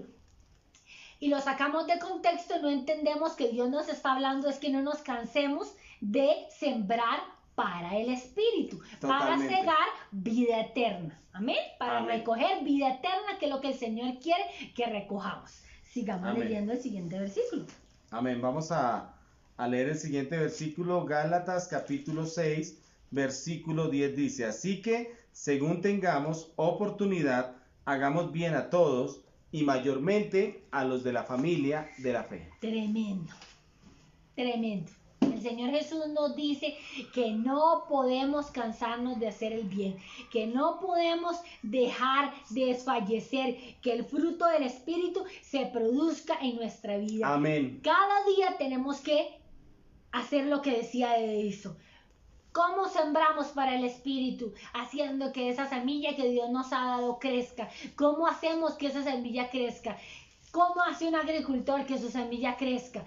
Speaker 2: y lo sacamos de contexto, no entendemos que Dios nos está hablando, es que no nos cansemos de sembrar para el Espíritu,
Speaker 1: Totalmente.
Speaker 2: para cegar vida eterna, amén, para
Speaker 1: Amén.
Speaker 2: recoger vida eterna, que es lo que el Señor quiere que recojamos. Sigamos
Speaker 1: Amén.
Speaker 2: leyendo el siguiente versículo.
Speaker 1: Amén. Vamos a leer el siguiente versículo, Gálatas capítulo 6, versículo 10 dice, así que según tengamos oportunidad, hagamos bien a todos y mayormente a los de la familia de la fe.
Speaker 2: Tremendo, tremendo. El Señor Jesús nos dice que no podemos cansarnos de hacer el bien, que no podemos dejar de desfallecer, que el fruto del Espíritu se produzca en nuestra vida.
Speaker 1: Amén.
Speaker 2: Cada día tenemos que hacer lo que decía Ediso. ¿Cómo sembramos para el Espíritu? Haciendo que esa semilla que Dios nos ha dado crezca. ¿Cómo hacemos que esa semilla crezca? ¿Cómo hace un agricultor que su semilla crezca?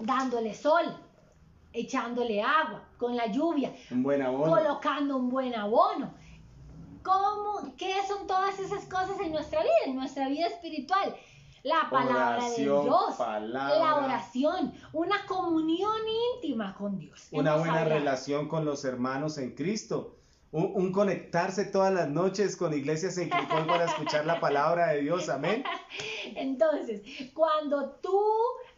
Speaker 2: Dándole sol, echándole agua, con la lluvia,
Speaker 1: Un buen abono.
Speaker 2: colocando un buen abono. ¿Qué son todas esas cosas en nuestra vida espiritual? La palabra
Speaker 1: Oración,
Speaker 2: de Dios,
Speaker 1: palabra.
Speaker 2: la oración, una comunión íntima con Dios.
Speaker 1: Una
Speaker 2: Hemos
Speaker 1: buena
Speaker 2: hablado.
Speaker 1: relación con los hermanos en Cristo. Un conectarse todas las noches con Iglesias en Cricol para escuchar la palabra de Dios. Amén.
Speaker 2: Entonces, cuando tú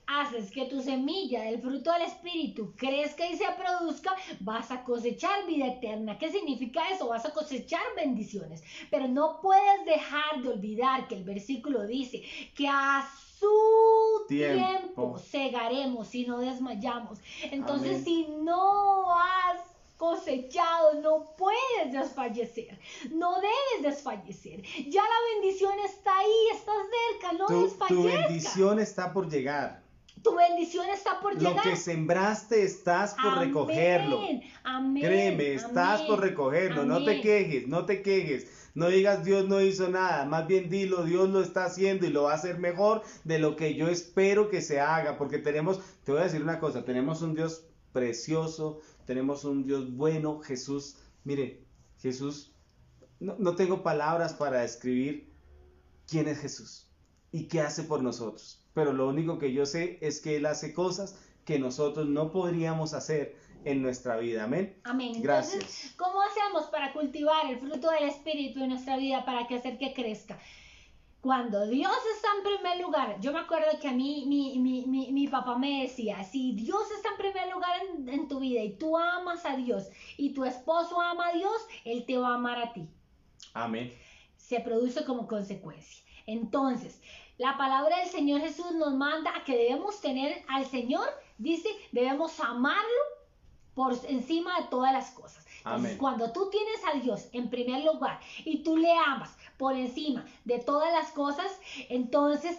Speaker 2: haces que tu semilla del fruto del Espíritu crezca y se produzca, vas a cosechar vida eterna. ¿Qué significa eso? Vas a cosechar bendiciones. Pero no puedes dejar de olvidar que el versículo dice que a su tiempo segaremos y no desmayamos. Entonces,
Speaker 1: Amén.
Speaker 2: si no has cosechado, no puedes desfallecer, no debes desfallecer, ya la bendición está ahí, está cerca, no
Speaker 1: Tu
Speaker 2: desfallezcas.
Speaker 1: bendición está por llegar.
Speaker 2: Tu bendición está por
Speaker 1: Lo
Speaker 2: llegar.
Speaker 1: que sembraste estás por
Speaker 2: Amén,
Speaker 1: recogerlo.
Speaker 2: amén,
Speaker 1: Créeme, estás
Speaker 2: amén,
Speaker 1: por recogerlo. No te
Speaker 2: amén.
Speaker 1: quejes, no te quejes. No digas Dios no hizo nada. Más bien dilo, Dios lo está haciendo y lo va a hacer mejor de lo que yo espero que se haga. Porque te voy a decir una cosa, tenemos un Dios precioso, tenemos un Dios bueno, Jesús. Mire, Jesús, no tengo palabras para describir quién es Jesús y qué hace por nosotros. Pero lo único que yo sé es que Él hace cosas que nosotros no podríamos hacer en nuestra vida. Amén.
Speaker 2: Amén.
Speaker 1: Gracias.
Speaker 2: Entonces, ¿cómo hacemos para cultivar el fruto del Espíritu en nuestra vida para hacer que crezca? Cuando Dios está en primer lugar, yo me acuerdo que a mí mi papá me decía, si Dios está en primer lugar en tu vida y tú amas a Dios y tu esposo ama a Dios, Él te va a amar a ti.
Speaker 1: Amén.
Speaker 2: Se produce como consecuencia. Entonces, la palabra del Señor Jesús nos manda a que debemos tener al Señor, dice, debemos amarlo por encima de todas las cosas. Entonces,
Speaker 1: Amén.
Speaker 2: cuando tú tienes a Dios en primer lugar y tú le amas por encima de todas las cosas, entonces,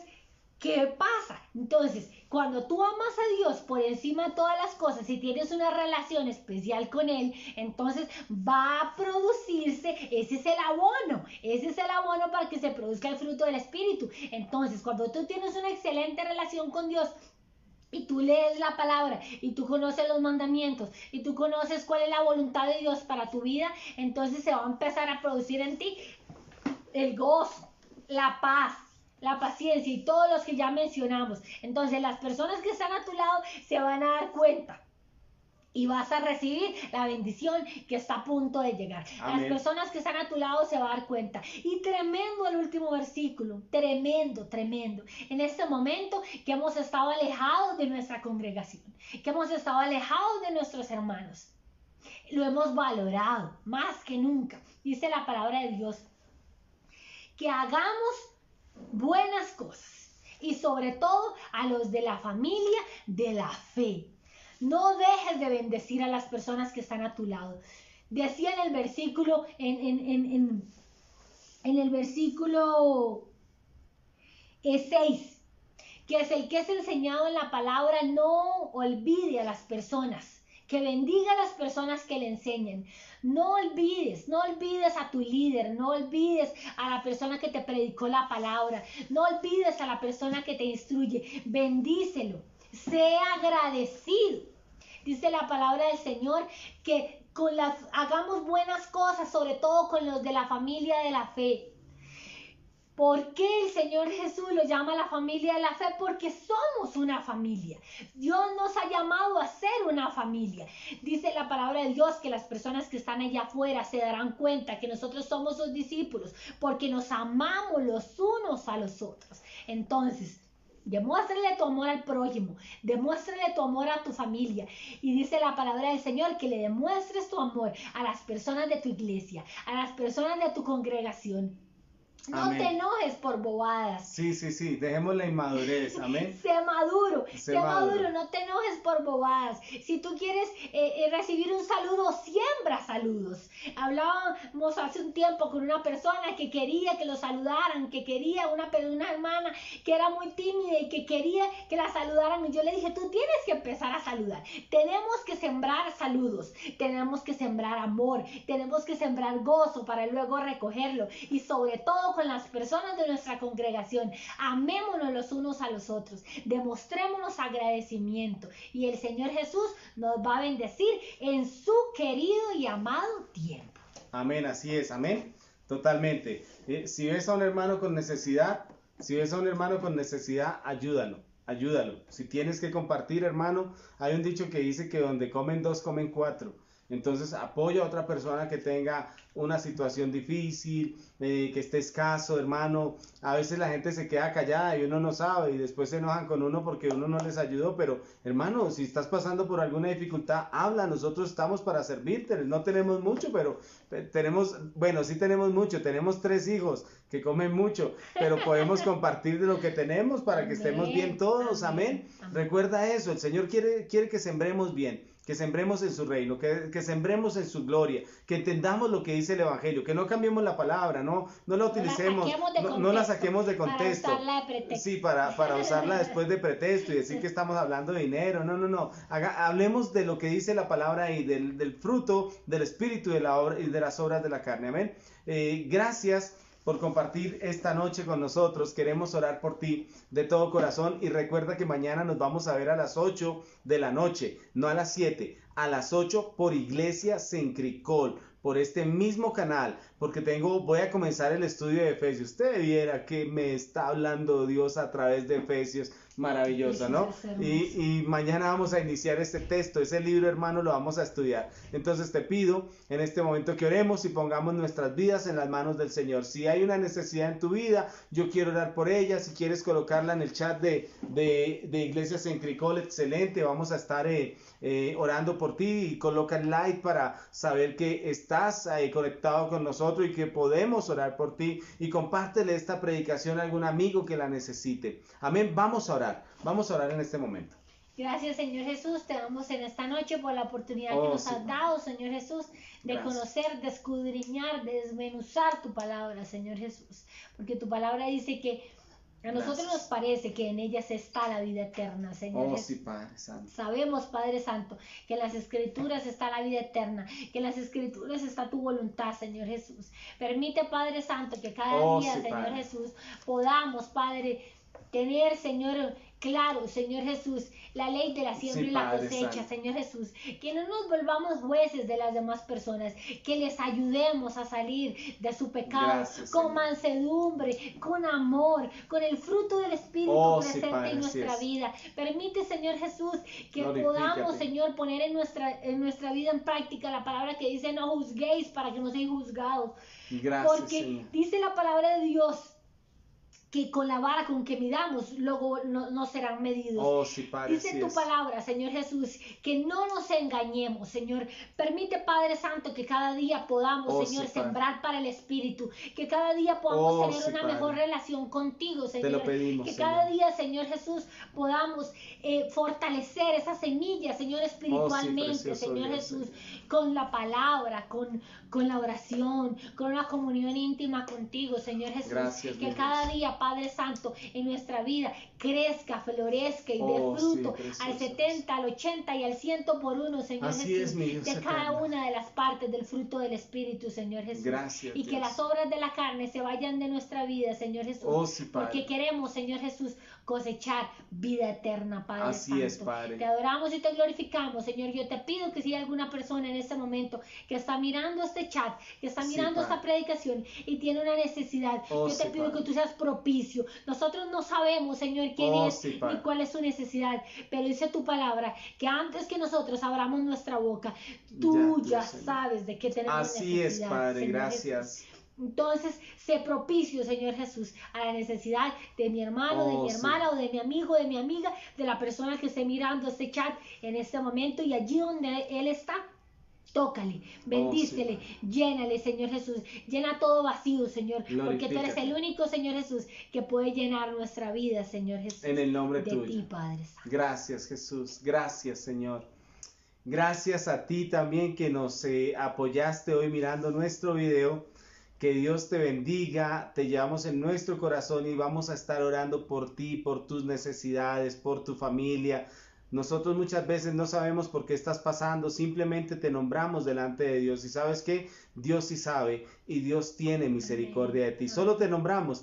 Speaker 2: ¿qué pasa? Entonces, cuando tú amas a Dios por encima de todas las cosas y tienes una relación especial con Él, entonces va a producirse, ese es el abono para que se produzca el fruto del Espíritu. Entonces, cuando tú tienes una excelente relación con Dios, y tú lees la palabra, y tú conoces los mandamientos, y tú conoces cuál es la voluntad de Dios para tu vida, entonces se va a empezar a producir en ti el gozo, la paz, la paciencia y todos los que ya mencionamos. Entonces las personas que están a tu lado se van a dar cuenta y vas a recibir la bendición que está a punto de llegar.
Speaker 1: Amén.
Speaker 2: Las personas que están a tu lado se van a dar cuenta. Y tremendo el último versículo, tremendo, tremendo. En este momento que hemos estado alejados de nuestra congregación, que hemos estado alejados de nuestros hermanos, lo hemos valorado más que nunca. Dice la palabra de Dios, que hagamos buenas cosas y sobre todo a los de la familia de la fe. No dejes de bendecir a las personas que están a tu lado. Decía en el versículo, en el versículo 6, que es el que es enseñado en la palabra, no olvide a las personas, que bendiga a las personas que le enseñen. No olvides a tu líder, no olvides a la persona que te predicó la palabra, no olvides a la persona que te instruye, bendícelo, sea agradecido. Dice la palabra del Señor que hagamos buenas cosas, sobre todo con los de la familia de la fe. ¿Por qué el Señor Jesús lo llama la familia de la fe? Porque somos una familia. Dios nos ha llamado a ser una familia. Dice la palabra de Dios que las personas que están allá afuera se darán cuenta que nosotros somos sus discípulos porque nos amamos los unos a los otros. Entonces, demuéstrale tu amor al prójimo, demuéstrale tu amor a tu familia. Y dice la palabra del Señor que le demuestres tu amor a las personas de tu iglesia, a las personas de tu congregación. No
Speaker 1: Amén.
Speaker 2: te enojes por bobadas.
Speaker 1: Sí, dejemos la inmadurez, amén.
Speaker 2: Sé maduro, no te enojes por bobadas. Si tú quieres recibir un saludo, siembra saludos. Hablábamos hace un tiempo con una persona que quería que lo saludaran, que quería una hermana que era muy tímida y que quería que la saludaran. Y yo le dije, tú tienes que empezar a saludar. Tenemos que sembrar saludos, tenemos que sembrar amor, tenemos que sembrar gozo para luego recogerlo. Y sobre todo con las personas de nuestra congregación, amémonos los unos a los otros, demostrémonos agradecimiento y el Señor Jesús nos va a bendecir en su querido y amado tiempo.
Speaker 1: Amén, así es, amén, totalmente. Si ves a un hermano con necesidad, ayúdalo. Si tienes que compartir, hermano, hay un dicho que dice que donde comen dos, comen cuatro. Entonces apoya a otra persona que tenga una situación difícil, que esté escaso, hermano. A veces la gente se queda callada y uno no sabe y después se enojan con uno porque uno no les ayudó, pero hermano, si estás pasando por alguna dificultad, habla, nosotros estamos para servirte. No tenemos mucho, pero sí tenemos mucho, tenemos 3 hijos que comen mucho, pero podemos compartir de lo que tenemos para que estemos bien todos, amén. Recuerda eso, el Señor quiere que sembremos bien, que sembremos en su reino, que sembremos en su gloria, que entendamos lo que dice el Evangelio, que no cambiemos la palabra, no la utilicemos, no la saquemos de contexto.
Speaker 2: Para usarla de pretexto.
Speaker 1: Sí, para usarla después de pretexto y decir que estamos hablando de dinero, no. Hablemos de lo que dice la palabra y del fruto del Espíritu y de las obras de la carne, amén. Gracias por compartir esta noche con nosotros. Queremos orar por ti de todo corazón y recuerda que mañana nos vamos a ver a las 8 de la noche, no a las 7, a las 8 por Iglesia Sencricol, por este mismo canal, porque voy a comenzar el estudio de Efesios. Usted viera que me está hablando Dios a través de Efesios, maravilloso, ¿no? Y mañana vamos a iniciar este texto, ese libro, hermano, lo vamos a estudiar. Entonces te pido en este momento que oremos y pongamos nuestras vidas en las manos del Señor. Si hay una necesidad en tu vida, yo quiero orar por ella. Si quieres colocarla en el chat de Iglesia Sencricol, excelente, vamos a estar orando por ti, y coloca el like para saber que estás conectado con nosotros y que podemos orar por ti, y compártele esta predicación a algún amigo que la necesite. Amén. Vamos a orar en este momento.
Speaker 2: Gracias, Señor Jesús, te damos en esta noche por la oportunidad que nos has dado, Señor Jesús, de conocer, de escudriñar, de desmenuzar tu palabra, Señor Jesús, porque tu palabra dice que a nosotros nos parece que en ellas está la vida eterna, Señor Jesús.
Speaker 1: Sí, Padre Santo.
Speaker 2: Sabemos, Padre Santo, que en las Escrituras está la vida eterna, que en las Escrituras está tu voluntad, Señor Jesús. Permite, Padre Santo, que cada día,
Speaker 1: sí,
Speaker 2: Señor
Speaker 1: Padre.
Speaker 2: Jesús, podamos, Padre, tener, Señor, claro, Señor Jesús, la ley de la siembra
Speaker 1: Sí,
Speaker 2: y la
Speaker 1: Padre
Speaker 2: cosecha,
Speaker 1: Santo.
Speaker 2: Señor Jesús, que no nos volvamos jueces de las demás personas, que les ayudemos a salir de su pecado
Speaker 1: Gracias,
Speaker 2: con
Speaker 1: Señor.
Speaker 2: mansedumbre, con amor, con el fruto del Espíritu
Speaker 1: Oh, sí,
Speaker 2: presente
Speaker 1: Padre,
Speaker 2: en
Speaker 1: así
Speaker 2: nuestra
Speaker 1: es.
Speaker 2: vida. Permite, Señor Jesús, que
Speaker 1: Glorifícate.
Speaker 2: podamos, Señor, poner en nuestra vida en práctica la palabra que dice no juzguéis para que no seáis juzgados.
Speaker 1: Gracias,
Speaker 2: Porque
Speaker 1: Señor.
Speaker 2: dice la palabra de Dios que con la vara con que midamos, luego no serán medidos.
Speaker 1: Oh, sí, Padre,
Speaker 2: Dice
Speaker 1: así
Speaker 2: tu
Speaker 1: es.
Speaker 2: palabra, Señor Jesús, que no nos engañemos, Señor. Permite, Padre Santo, que cada día podamos,
Speaker 1: Oh,
Speaker 2: Señor,
Speaker 1: sí, Padre.
Speaker 2: sembrar para el Espíritu, que cada día podamos
Speaker 1: Oh,
Speaker 2: tener
Speaker 1: sí,
Speaker 2: una
Speaker 1: Padre.
Speaker 2: mejor relación contigo, Señor.
Speaker 1: Te lo pedimos,
Speaker 2: que
Speaker 1: Señor.
Speaker 2: cada día, Señor Jesús, podamos fortalecer esa semilla, Señor, espiritualmente,
Speaker 1: precioso
Speaker 2: Señor
Speaker 1: Dios,
Speaker 2: Jesús,
Speaker 1: Señor.
Speaker 2: con la palabra, con la oración, con una comunión íntima contigo, Señor Jesús.
Speaker 1: Gracias,
Speaker 2: que
Speaker 1: mi
Speaker 2: cada
Speaker 1: Dios.
Speaker 2: día, Padre Santo, en nuestra vida crezca, florezca y dé
Speaker 1: Oh, sí,
Speaker 2: fruto
Speaker 1: precioso
Speaker 2: al
Speaker 1: Dios.
Speaker 2: 70, al 80 y al 100 por uno, Señor
Speaker 1: Así
Speaker 2: Jesús,
Speaker 1: es, mi Dios
Speaker 2: de cada
Speaker 1: eterno.
Speaker 2: una de las partes del fruto del Espíritu, Señor Jesús.
Speaker 1: Gracias,
Speaker 2: y que
Speaker 1: Dios.
Speaker 2: las obras de la carne se vayan de nuestra vida, Señor Jesús.
Speaker 1: Oh, sí, Padre.
Speaker 2: Porque queremos, Señor Jesús, cosechar vida eterna, Padre
Speaker 1: Así
Speaker 2: Santo.
Speaker 1: es, Padre.
Speaker 2: Te adoramos y te glorificamos, Señor. Yo te pido que si hay alguna persona en este momento que está mirando este chat, que está
Speaker 1: Sí,
Speaker 2: mirando
Speaker 1: Padre.
Speaker 2: esta predicación y tiene una necesidad,
Speaker 1: Oh,
Speaker 2: yo te
Speaker 1: sí,
Speaker 2: pido
Speaker 1: Padre.
Speaker 2: que tú seas propicio. Nosotros no sabemos, Señor, quién
Speaker 1: Oh,
Speaker 2: es
Speaker 1: sí,
Speaker 2: ni
Speaker 1: Padre.
Speaker 2: cuál es su necesidad, pero dice tu palabra que antes que nosotros abramos nuestra boca, tú
Speaker 1: Ya,
Speaker 2: ya
Speaker 1: Señor.
Speaker 2: sabes de qué tenemos
Speaker 1: Así
Speaker 2: necesidad.
Speaker 1: es, Padre.
Speaker 2: Señor
Speaker 1: Gracias.
Speaker 2: Jesús. Entonces, sé propicio, Señor Jesús, a la necesidad de mi hermano, de
Speaker 1: Oh,
Speaker 2: mi
Speaker 1: sí.
Speaker 2: hermana, o de mi amigo, de mi amiga, de la persona que esté mirando este chat en este momento, y allí donde él está, tócale, bendícele, llénale, Señor Jesús, llena todo vacío, Señor, porque tú eres
Speaker 1: Glorifícate.
Speaker 2: el único, Señor Jesús, que puede llenar nuestra vida, Señor Jesús,
Speaker 1: En el nombre
Speaker 2: de
Speaker 1: tuyo.
Speaker 2: ti, Padre Santo.
Speaker 1: Gracias, Jesús. Gracias, Señor. Gracias a ti también que nos apoyaste hoy mirando nuestro video. Que Dios te bendiga, te llevamos en nuestro corazón y vamos a estar orando por ti, por tus necesidades, por tu familia. Nosotros muchas veces no sabemos por qué estás pasando, simplemente te nombramos delante de Dios. ¿Y sabes qué? Dios sí sabe y Dios tiene misericordia de ti. Solo te nombramos.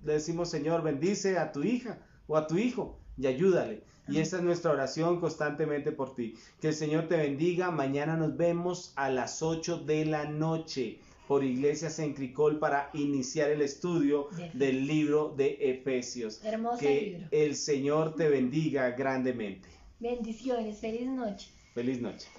Speaker 1: Le decimos, Señor, bendice a tu hija o a tu hijo y ayúdale. Y esa es nuestra oración constantemente por ti. Que el Señor te bendiga. Mañana nos vemos a las 8 de la noche por Iglesia Centricol para iniciar el estudio del libro de Efesios.
Speaker 2: Hermoso
Speaker 1: Que
Speaker 2: libro.
Speaker 1: el Señor te bendiga grandemente.
Speaker 2: Bendiciones, feliz noche.
Speaker 1: Feliz noche.